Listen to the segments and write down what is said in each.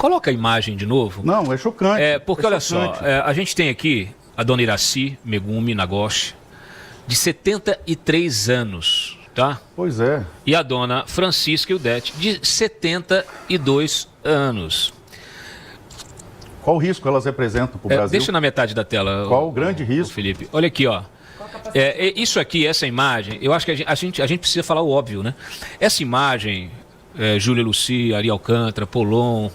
Coloca a imagem de novo. Não, é chocante. Porque olha só, a gente tem aqui a dona Iraci Megumi Nagoshi, de 73 anos, tá? Pois é. E a dona Francisca Ildete, de 72 anos. Qual o risco elas representam para o Brasil? Deixa na metade da tela. Qual o grande risco? Felipe, olha aqui, ó. Isso aqui, essa imagem, eu acho que a gente precisa falar o óbvio, né? Essa imagem, Júlia Lucy, Ari Alcântara, Polon,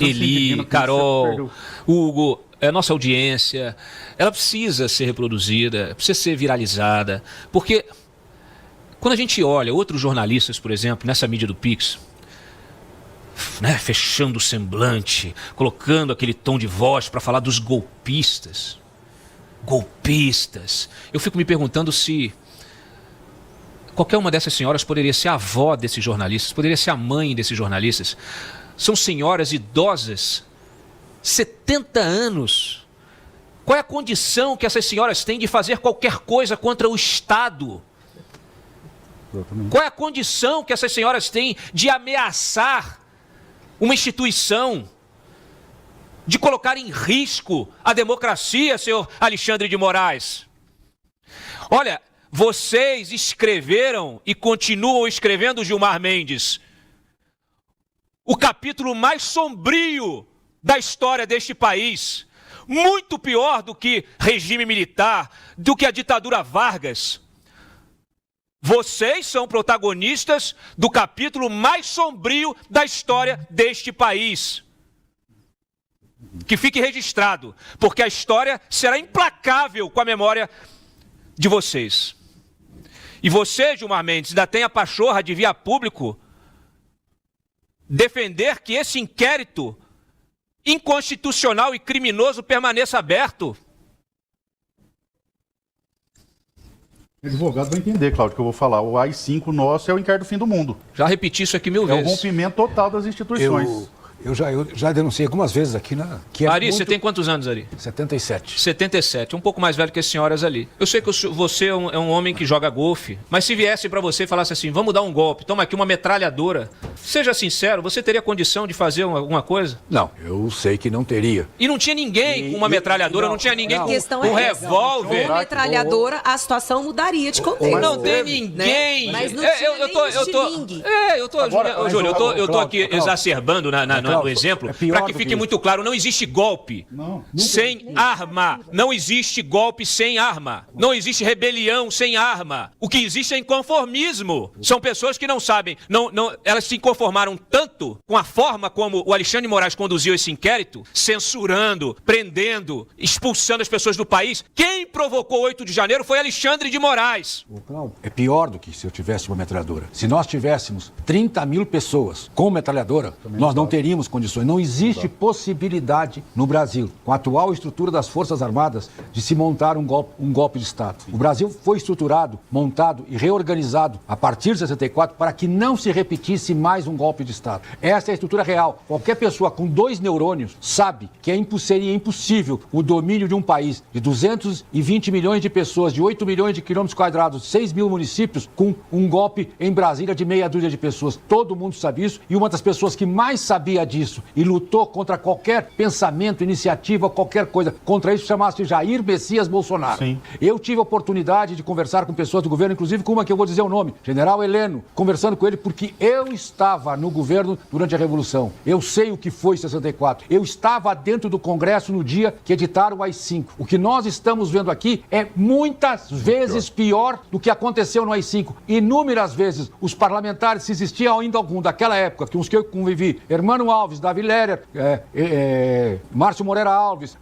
Eli, Carol, Hugo, nossa audiência, ela precisa ser reproduzida, precisa ser viralizada, porque quando a gente olha outros jornalistas, por exemplo, nessa mídia do Pix, né, fechando o semblante, colocando aquele tom de voz para falar dos golpistas. Eu fico me perguntando se qualquer uma dessas senhoras poderia ser a avó desses jornalistas, poderia ser a mãe desses jornalistas. São senhoras idosas, 70 anos. Qual é a condição que essas senhoras têm de fazer qualquer coisa contra o Estado? Qual é a condição que essas senhoras têm de ameaçar uma instituição, de colocar em risco a democracia, senhor Alexandre de Moraes? Olha, vocês escreveram e continuam escrevendo, Gilmar Mendes, o capítulo mais sombrio da história deste país, muito pior do que regime militar, do que a ditadura Vargas. Vocês são protagonistas do capítulo mais sombrio da história deste país. Que fique registrado, porque a história será implacável com a memória de vocês. E você, Gilmar Mendes, ainda tem a pachorra de vir a público defender que esse inquérito inconstitucional e criminoso permaneça aberto. O advogado vai entender, Cláudio, que eu vou falar. O AI-5 nosso é o inquérito do fim do mundo. Já repeti isso aqui 1000 vezes. É o rompimento total das instituições. Eu já denunciei algumas vezes aqui que Ari, você tem quantos anos, Ari? 77. 77, um pouco mais velho que as senhoras ali. Eu sei que você é um homem que joga golfe, mas se viesse pra você e falasse assim, vamos dar um golpe, toma aqui uma metralhadora, seja sincero, você teria condição de fazer alguma coisa? Não, eu sei que não teria. E não tinha ninguém com uma metralhadora, não tinha ninguém com revólver. Com metralhadora, a situação mudaria de contexto. Não tem ninguém. Mas não tinha Júlio, eu tô aqui exacerbando no exemplo, para que fique muito claro, não existe golpe sem arma. Não existe golpe sem arma. Não existe rebelião sem arma. O que existe é inconformismo. São pessoas que não sabem, elas se conformaram tanto com a forma como o Alexandre de Moraes conduziu esse inquérito, censurando, prendendo, expulsando as pessoas do país. Quem provocou 8 de janeiro foi Alexandre de Moraes. É pior do que se eu tivesse uma metralhadora. Se nós tivéssemos 30 mil pessoas com metralhadora, nós não teríamos condições. Não existe possibilidade no Brasil, com a atual estrutura das Forças Armadas, de se montar um golpe de Estado. O Brasil foi estruturado, montado e reorganizado a partir de 64 para que não se repetisse mais um golpe de Estado. Essa é a estrutura real. Qualquer pessoa com 2 neurônios sabe que seria impossível o domínio de um país de 220 milhões de pessoas, de 8 milhões de quilômetros quadrados, 6 mil municípios, com um golpe em Brasília de meia dúzia de pessoas. Todo mundo sabe isso, e uma das pessoas que mais sabia disso e lutou contra qualquer pensamento, iniciativa, qualquer coisa, contra isso chamasse Jair Messias Bolsonaro. Sim. Eu tive a oportunidade de conversar com pessoas do governo, inclusive com uma que eu vou dizer o nome, General Heleno, conversando com ele porque eu estava no governo durante a Revolução. Eu sei o que foi 64. Eu estava dentro do Congresso no dia que editaram o AI-5. O que nós estamos vendo aqui é muitas vezes pior do que aconteceu no AI-5. Inúmeras vezes os parlamentares, se existia ainda algum daquela época, que uns que eu convivi, Hermano Alves, Davi Lerer, Márcio Moreira Alves,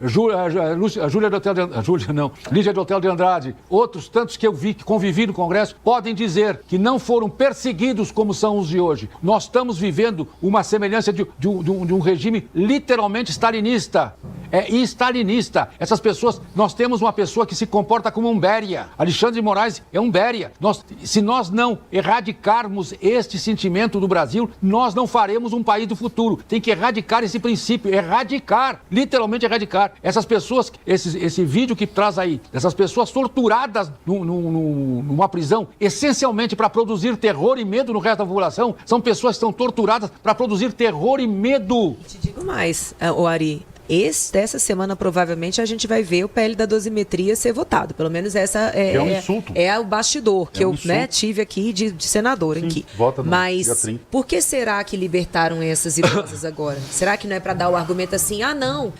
Lígia de Hotel de Andrade, outros tantos que eu vi, que convivi no Congresso, podem dizer que não foram perseguidos como são os de hoje. Nós estamos vivendo uma semelhança de um regime literalmente stalinista. é stalinista. Essas pessoas, nós temos uma pessoa que se comporta como um Béria. Alexandre de Moraes é um Béria. Se nós não erradicarmos este sentimento do Brasil, nós não faremos um país do futuro. Tem que erradicar esse princípio, erradicar, literalmente erradicar. Essas pessoas, esse vídeo que traz aí, essas pessoas torturadas numa prisão, essencialmente para produzir terror e medo no resto da população, são pessoas que estão torturadas para produzir terror e medo. Te digo mais, Ari. Dessa semana, provavelmente, a gente vai ver o PL da dosimetria ser votado. Pelo menos essa é um insulto. É o bastidor que eu insulto. Tive aqui de senador. Sim, aqui. vota no Mas dia 30. por que será que libertaram essas idosas agora? Será que não é para dar o argumento assim,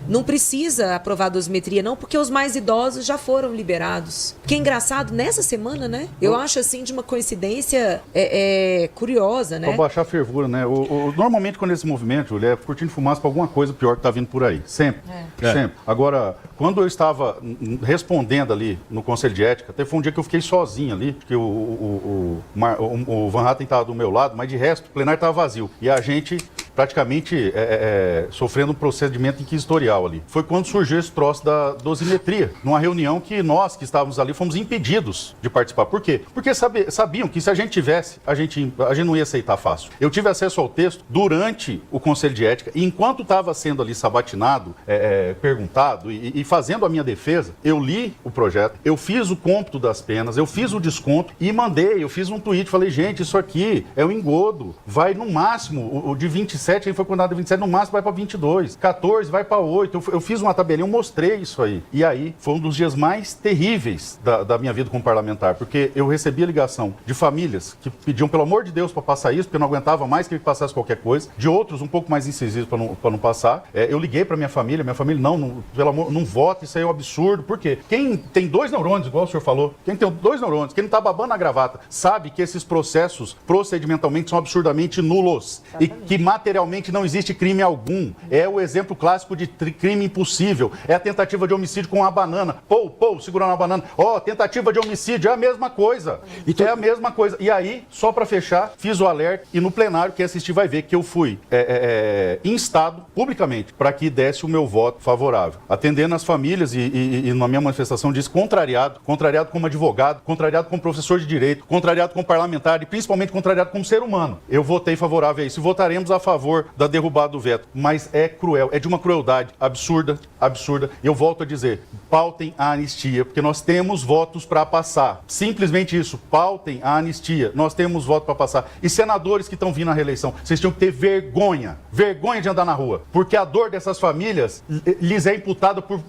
não precisa aprovar a dosimetria, não, porque os mais idosos já foram liberados. Que é engraçado, nessa semana, né? Eu acho, assim, de uma coincidência curiosa, né? Pra baixar a fervura, né? Normalmente, quando esse movimento, Júlia, é cortina de fumaça pra alguma coisa pior que tá vindo por aí. Sempre. Sempre. Agora, quando eu estava respondendo ali no Conselho de Ética, até foi um dia que eu fiquei sozinho ali, porque o Van Hatten estava do meu lado, mas de resto, o plenário estava vazio. E a gente praticamente sofrendo um procedimento inquisitorial ali. Foi quando surgiu esse troço da dosimetria, numa reunião que nós que estávamos ali fomos impedidos de participar. Por quê? Porque sabiam que se a gente tivesse, a gente não ia aceitar fácil. Eu tive acesso ao texto durante o Conselho de Ética, e enquanto estava sendo ali sabatinado, perguntado e fazendo a minha defesa, eu li o projeto, eu fiz o cômputo das penas, eu fiz o desconto e mandei, eu fiz um tweet, falei, gente, isso aqui é um engodo, vai no máximo, o de 27, a gente foi condenado de 27, no máximo vai para 22, 14 vai para 8, eu fiz uma tabelinha, eu mostrei isso aí. E aí, foi um dos dias mais terríveis da minha vida como parlamentar, porque eu recebi a ligação de famílias que pediam, pelo amor de Deus, para passar isso, porque eu não aguentava mais que ele passasse qualquer coisa, de outros um pouco mais incisivos para não passar. Eu liguei para minha família, pelo amor, não vota, isso aí é um absurdo. Por quê? Quem tem 2 neurônios, igual o senhor falou, quem tem 2 neurônios, quem não tá babando na gravata, sabe que esses processos procedimentalmente são absurdamente nulos. E que materialmente não existe crime algum. É o exemplo clássico de crime impossível. É a tentativa de homicídio com uma banana. Segurando uma banana. Tentativa de homicídio é a mesma coisa. É a mesma coisa. E aí, só para fechar, fiz o alerta e no plenário, quem assistir vai ver que eu fui instado publicamente para que desse o meu voto favorável. Atendendo as famílias e na minha manifestação disse contrariado como advogado, contrariado como professor de direito, contrariado como parlamentar e principalmente contrariado como ser humano. Eu votei favorável a isso e votaremos a favor da derrubada do veto. Mas é cruel, é de uma crueldade absurda. Eu volto a dizer, pautem a anistia, porque nós temos votos para passar. Simplesmente isso, pautem a anistia. Nós temos votos para passar. E senadores que estão vindo à reeleição, vocês tinham que ter vergonha de andar na rua, porque a dor dessas famílias lhes é imputada por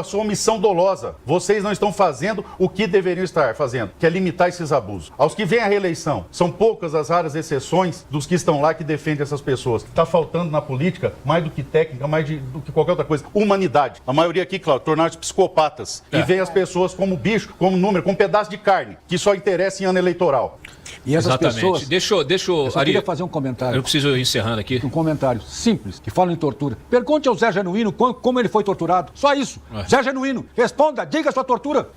sua omissão dolosa. Vocês não estão fazendo o que deveriam estar fazendo, que é limitar esses abusos. Aos que vêm à reeleição, são poucas as raras exceções dos que estão lá que defendem essas pessoas. Está faltando na política, mais do que técnica, do que qualquer outra coisa, humanidade. A maioria aqui, claro, tornaram-se psicópatas. E veem as pessoas como bicho, como número, como pedaço de carne, que só interessa em ano eleitoral. E essas Exatamente. pessoas... Deixa eu só queria fazer um comentário. Eu preciso ir encerrando aqui. Um comentário simples, que fala em tortura. Pergunte ao Zé Genuíno como ele foi torturado. Só isso. Zé Genuíno, responda, diga a sua tortura.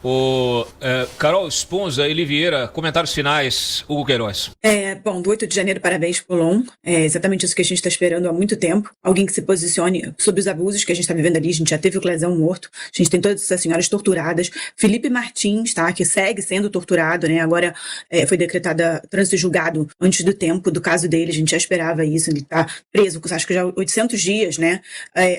Carol Esponza, Eli Vieira, comentários finais, Hugo Queiroz. Bom, do 8 de janeiro, parabéns, Polon. É exatamente isso que a gente está esperando há muito tempo. Alguém que se posicione sobre os abusos que a gente está vivendo ali. A gente já teve o Clezão morto, a gente tem todas essas senhoras torturadas. Felipe Martins, tá, que segue sendo torturado, né? Agora foi decretada trânsito julgado antes do tempo do caso dele, a gente já esperava isso, ele está preso, acho que já 800 dias, né?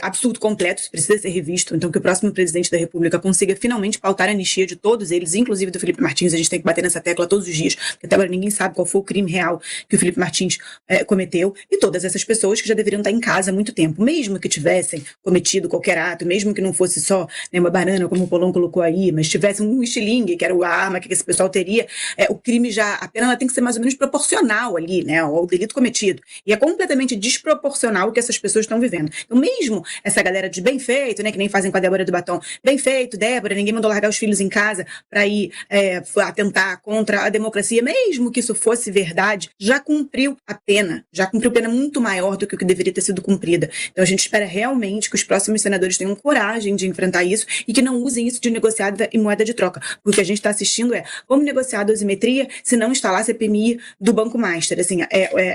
Absurdo completo, isso precisa ser revisto, então que o próximo presidente da República consiga finalmente pautar a anistia de todos eles, inclusive do Felipe Martins. A gente tem que bater nessa tecla todos os dias, porque até agora ninguém sabe qual foi o crime real que o Felipe Martins cometeu, e todas essas pessoas que já deveriam estar em casa há muito tempo, mesmo que tivessem cometido qualquer ato, mesmo que não fosse só, né, uma banana, como o Polon colocou aí, mas tivesse um estilingue, que era a arma que esse pessoal teria, o crime já, a pena ela tem que ser mais ou menos proporcional ali, né, ao delito cometido. E é completamente desproporcional o que essas pessoas estão vivendo. Então, mesmo essa galera de bem feito, né, que nem fazem com a Débora do Batom, bem feito, Débora, ninguém mandou largar os filhos em casa para ir atentar contra a democracia, mesmo que isso fosse verdade, já cumpriu pena muito maior do que o que deveria ter sido cumprida. Então a gente espera realmente que os próximos senadores tenham coragem de enfrentar isso e que não usem isso de negociada e moeda de troca. Porque o que a gente está assistindo como negociar a dosimetria se não instalar a CPMI do Banco Master. Assim,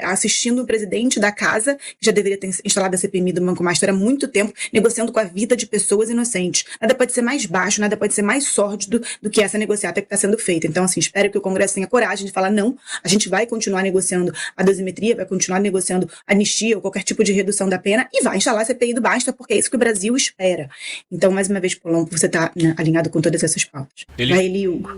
assistindo o presidente da casa, que já deveria ter instalado a CPMI do Banco Master há muito tempo, negociando com a vida de pessoas inocentes. Nada pode ser mais baixo, nada pode ser mais sórdido do que essa negociata que está sendo feita. Então, assim, espero que o Congresso tenha coragem de falar não, a gente vai continuar negociando a dosimetria, vai continuar negociando anistia ou qualquer tipo de redução da pena e vai instalar a CPI do Basta, porque é isso que o Brasil espera. Então, mais uma vez, Polon, você está alinhado com todas essas pautas. Vai, Eli, Hugo.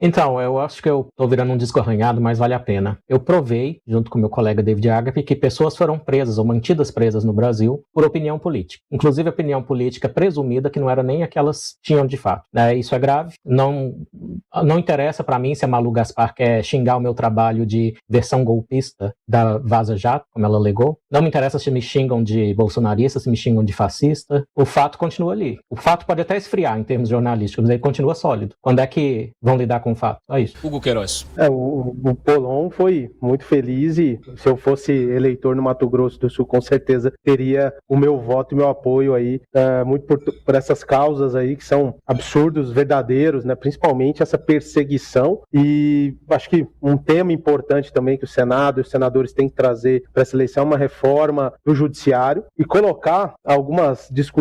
Então, eu acho que eu estou virando um disco arranhado, mas vale a pena. Eu provei, junto com meu colega David Agape, que pessoas foram presas ou mantidas presas no Brasil por opinião política. Inclusive opinião política presumida que não era nem a que elas tinham de fato. Isso é grave. Não interessa para mim se a Malu Gaspar quer xingar o meu trabalho de versão golpista da Vaza Jato, como ela alegou. Não me interessa se me xingam de bolsonarista, se me xingam de fascista. O fato continua ali. O fato pode até esfriar em termos jornalísticos, mas ele continua sólido. Quando é que vão lidar com o fato? É isso. Hugo Queiroz. O Polon foi muito feliz e se eu fosse eleitor no Mato Grosso do Sul, com certeza teria o meu voto e meu apoio aí, muito por essas causas aí que são absurdos, verdadeiros, né? Principalmente essa perseguição. E acho que um tema importante também que o Senado e os senadores têm que trazer para essa eleição é uma reforma do judiciário e colocar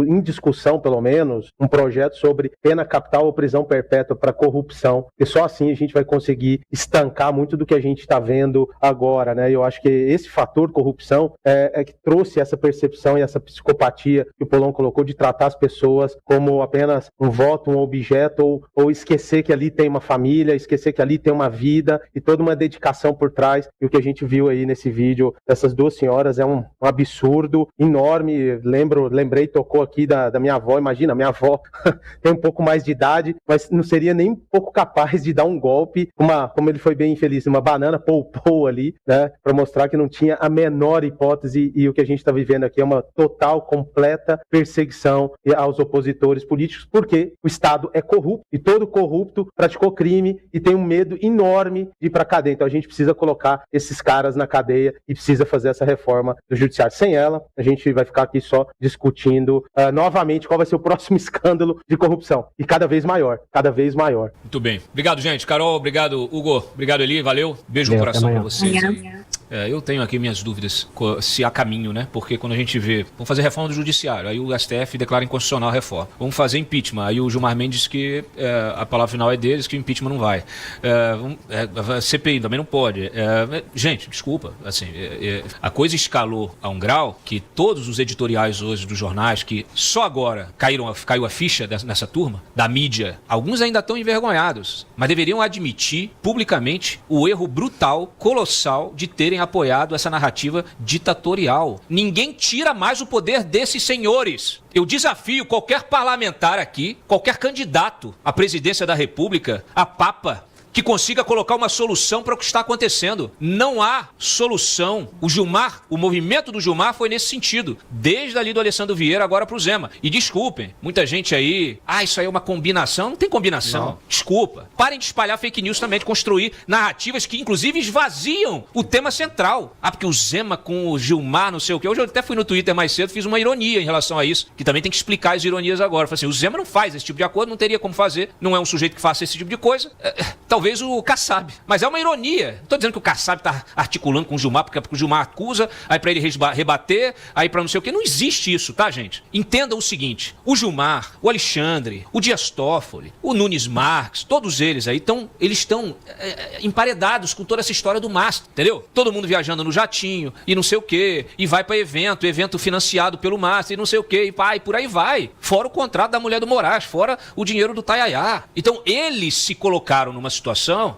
em discussão, pelo menos, um projeto sobre pena capital ou prisão perpétua para corrupção, e só assim a gente vai conseguir estancar muito do que a gente está vendo agora, né? Eu acho que esse fator corrupção é que trouxe essa percepção e essa psicopatia que o Polon colocou de tratar as pessoas como apenas um voto, um objeto, ou esquecer que ali tem uma família, esquecer que ali tem uma vida e toda uma dedicação por trás. E o que a gente viu aí nesse vídeo dessas duas senhoras é um absurdo enorme. Lembrei, tocou aqui da minha avó. Imagina, minha avó tem um pouco mais de idade, mas não seria nem um pouco capaz de dar um golpe, como ele foi bem infeliz, uma banana pou ali, né, para mostrar que não tinha a menor hipótese. E o que a gente está vivendo aqui é uma total, completa perseguição aos opositores políticos, porque o Estado é corrupto e todo corrupto praticou crime e tem um medo enorme de ir para a cadeia. Então a gente precisa colocar esses caras na cadeia e precisa fazer essa reforma do judiciário. Sem ela, a gente vai ficar aqui só discutindo novamente qual vai ser o próximo escândalo de corrupção. E cada vez maior, cada vez maior. Muito bem. Obrigado, gente. Carol, obrigado, Hugo. Obrigado, Eli. Valeu. Beijo no coração pra vocês. Eu tenho aqui minhas dúvidas se há caminho, né? Porque quando a gente vê, vamos fazer reforma do judiciário, aí o STF declara inconstitucional a reforma. Vamos fazer impeachment, aí o Gilmar Mendes que a palavra final é deles, que o impeachment não vai. CPI também não pode. Gente, desculpa, assim, a coisa escalou a um grau que todos os editoriais hoje dos jornais, que só agora caiu a ficha nessa turma, da mídia, alguns ainda estão envergonhados, mas deveriam admitir publicamente o erro brutal, colossal, de terem apoiado essa narrativa ditatorial. Ninguém tira mais o poder desses senhores. Eu desafio qualquer parlamentar aqui, qualquer candidato à presidência da República, a Papa, que consiga colocar uma solução para o que está acontecendo. Não há solução. O movimento do Gilmar foi nesse sentido, desde ali do Alessandro Vieira agora para o Zema. E desculpem, muita gente aí, isso aí é uma combinação. Não tem combinação. Não. Desculpa. Parem de espalhar fake news também, de construir narrativas que inclusive esvaziam o tema central. Porque o Zema com o Gilmar, não sei o quê. Hoje eu até fui no Twitter mais cedo, fiz uma ironia em relação a isso, que também tem que explicar as ironias agora. Falei assim, o Zema não faz esse tipo de acordo, não teria como fazer, não é um sujeito que faça esse tipo de coisa. Talvez o Kassab. Mas é uma ironia. Não tô dizendo que o Kassab tá articulando com o Gilmar, porque o Gilmar acusa, aí pra ele rebater, aí pra não sei o quê. Não existe isso, tá, gente? Entendam o seguinte, o Gilmar, o Alexandre, o Dias Toffoli, o Nunes Marques, todos eles aí, eles estão emparedados com toda essa história do MASP, entendeu? Todo mundo viajando no jatinho, e não sei o quê, e vai pra evento financiado pelo MASP, e não sei o quê, e por aí vai. Fora o contrato da mulher do Moraes, fora o dinheiro do Tayayá. Então, eles se colocaram numa situação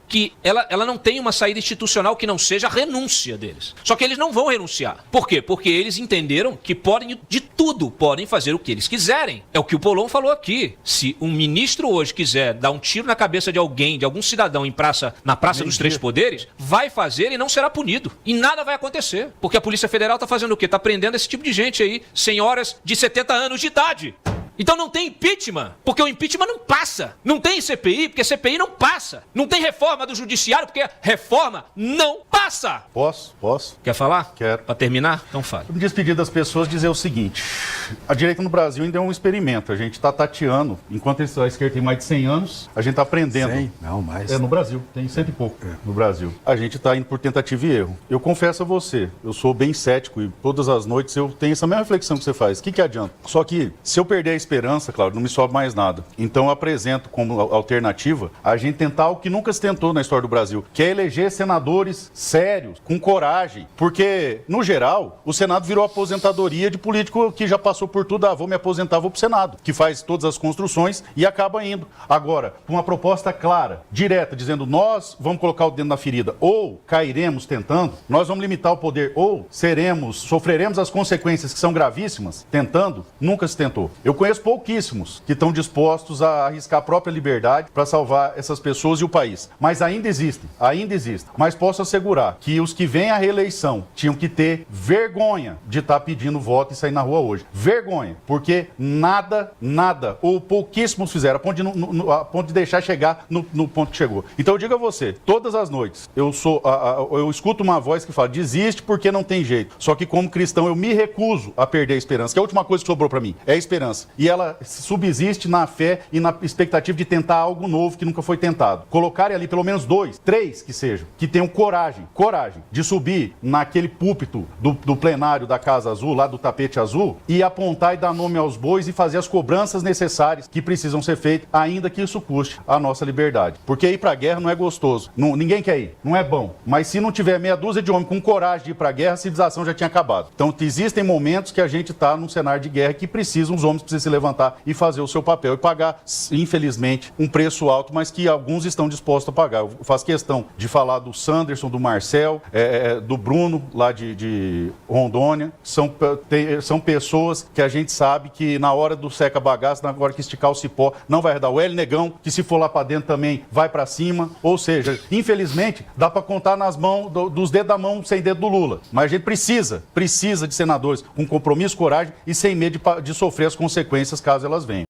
que ela não tem uma saída institucional que não seja a renúncia deles. Só que eles não vão renunciar. Por quê? Porque eles entenderam que podem fazer o que eles quiserem. É o que o Polon falou aqui. Se um ministro hoje quiser dar um tiro na cabeça de alguém, de algum cidadão na Praça dos Três Poderes, vai fazer e não será punido. E nada vai acontecer. Porque a Polícia Federal está fazendo o quê? Está prendendo esse tipo de gente aí, senhoras de 70 anos de idade. Então não tem impeachment, porque o impeachment não passa. Não tem CPI, porque CPI não passa. Não tem reforma do judiciário, porque reforma não passa. Posso? Quer falar? Quero. Para terminar? Então fale. Me despedir das pessoas, dizer o seguinte: a direita no Brasil ainda é um experimento. A gente está tateando. Enquanto a esquerda tem mais de 100 anos, a gente está aprendendo. 100? Não, mais. No Brasil. Tem 100 e pouco no Brasil. A gente está indo por tentativa e erro. Eu confesso a você, eu sou bem cético e todas as noites eu tenho essa mesma reflexão que você faz. O que adianta? Só que se eu perder a esperança, claro, não me sobe mais nada. Então eu apresento como alternativa a gente tentar o que nunca se tentou na história do Brasil, que é eleger senadores sérios, com coragem. Porque, no geral, o Senado virou aposentadoria de político que já passou por tudo. Vou me aposentar, vou pro Senado, que faz todas as construções e acaba indo. Agora, com uma proposta clara, direta, dizendo nós vamos colocar o dedo na ferida, ou cairemos tentando, nós vamos limitar o poder, ou sofreremos as consequências que são gravíssimas, tentando, nunca se tentou. Eu conheço pouquíssimos que estão dispostos a arriscar a própria liberdade para salvar essas pessoas e o país. Mas ainda existem. Mas posso assegurar que os que vêm à reeleição tinham que ter vergonha de estar pedindo voto e sair na rua hoje. Vergonha, porque nada, ou pouquíssimos fizeram, a ponto de deixar chegar no ponto que chegou. Então eu digo a você, todas as noites, eu escuto uma voz que fala, desiste porque não tem jeito. Só que como cristão eu me recuso a perder a esperança, que é a última coisa que sobrou para mim, é a esperança. E ela subsiste na fé e na expectativa de tentar algo novo que nunca foi tentado. Colocarem ali pelo menos 2, 3 que sejam, que tenham coragem de subir naquele púlpito do plenário da Casa Azul, lá do tapete azul, e apontar e dar nome aos bois e fazer as cobranças necessárias que precisam ser feitas, ainda que isso custe a nossa liberdade. Porque ir pra guerra não é gostoso. Ninguém quer ir. Não é bom. Mas se não tiver meia dúzia de homens com coragem de ir pra guerra, a civilização já tinha acabado. Então existem momentos que a gente tá num cenário de guerra que os homens precisam se levantar e fazer o seu papel e pagar, infelizmente, um preço alto, mas que alguns estão dispostos a pagar. Eu faço questão de falar do Sanderson, do Marcel, do Bruno, lá de Rondônia. São pessoas que a gente sabe que na hora do seca-bagaço, na hora que esticar o cipó, não vai dar. O Hélio Negão, que se for lá pra dentro também, vai pra cima. Ou seja, infelizmente, dá pra contar nas mãos, dos dedos da mão, sem dedo do Lula. Mas a gente precisa de senadores com compromisso, coragem e sem medo de sofrer as consequências caso elas venham.